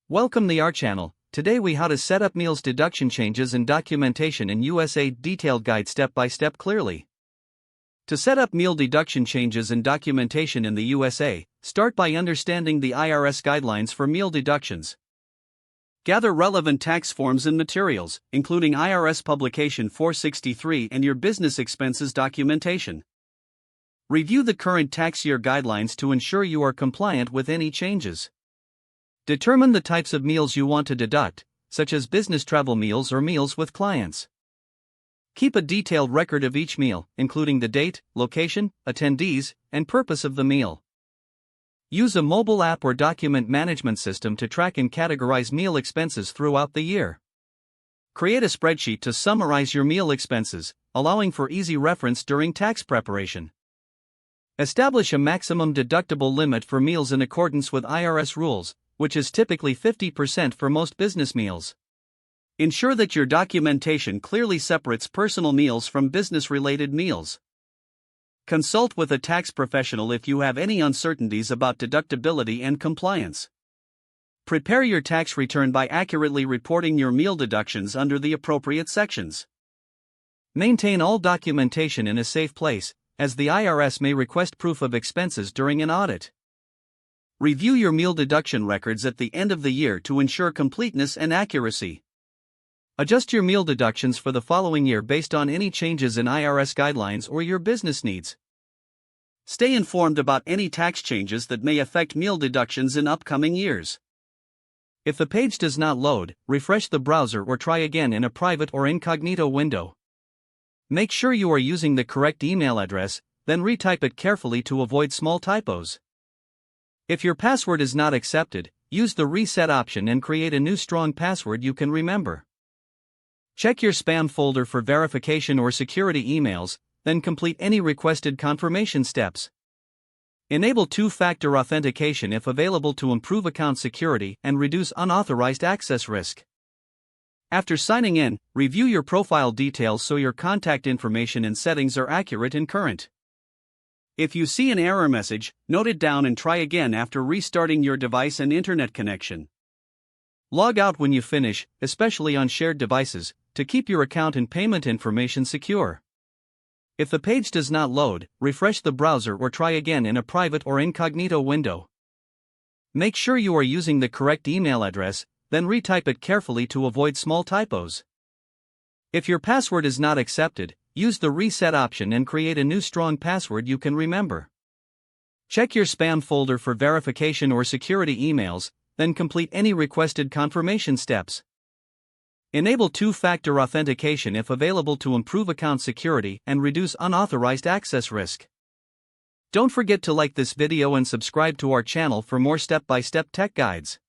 Welcome to our channel. Today we how to set up meals deduction changes and documentation in USA. Detailed guide step by step clearly. To set up meal deduction changes and documentation in the USA, start by understanding the IRS guidelines for meal deductions. Gather relevant tax forms and materials, including IRS Publication 463 and your business expenses documentation. Review the current tax year guidelines to ensure you are compliant with any changes. Determine the types of meals you want to deduct, such as business travel meals or meals with clients. Keep a detailed record of each meal, including the date, location, attendees, and purpose of the meal. Use a mobile app or document management system to track and categorize meal expenses throughout the year. Create a spreadsheet to summarize your meal expenses, allowing for easy reference during tax preparation. Establish a maximum deductible limit for meals in accordance with IRS rules, which is typically 50% for most business meals. Ensure that your documentation clearly separates personal meals from business-related meals. Consult with a tax professional if you have any uncertainties about deductibility and compliance. Prepare your tax return by accurately reporting your meal deductions under the appropriate sections. Maintain all documentation in a safe place, as the IRS may request proof of expenses during an audit. Review your meal deduction records at the end of the year to ensure completeness and accuracy. Adjust your meal deductions for the following year based on any changes in IRS guidelines or your business needs. Stay informed about any tax changes that may affect meal deductions in upcoming years. If the page does not load, refresh the browser or try again in a private or incognito window. Make sure you are using the correct email address, then retype it carefully to avoid small typos. If your password is not accepted, use the reset option and create a new strong password you can remember. Check your spam folder for verification or security emails, then complete any requested confirmation steps. Enable two-factor authentication if available to improve account security and reduce unauthorized access risk. After signing in, review your profile details so your contact information and settings are accurate and current. If you see an error message, note it down and try again after restarting your device and internet connection. Log out when you finish, especially on shared devices, to keep your account and payment information secure. If the page does not load, refresh the browser or try again in a private or incognito window. Make sure you are using the correct email address, then retype it carefully to avoid small typos. If your password is not accepted, use the reset option and create a new strong password you can remember. Check your spam folder for verification or security emails, then complete any requested confirmation steps. Enable two-factor authentication if available to improve account security and reduce unauthorized access risk. Don't forget to like this video and subscribe to our channel for more step-by-step tech guides.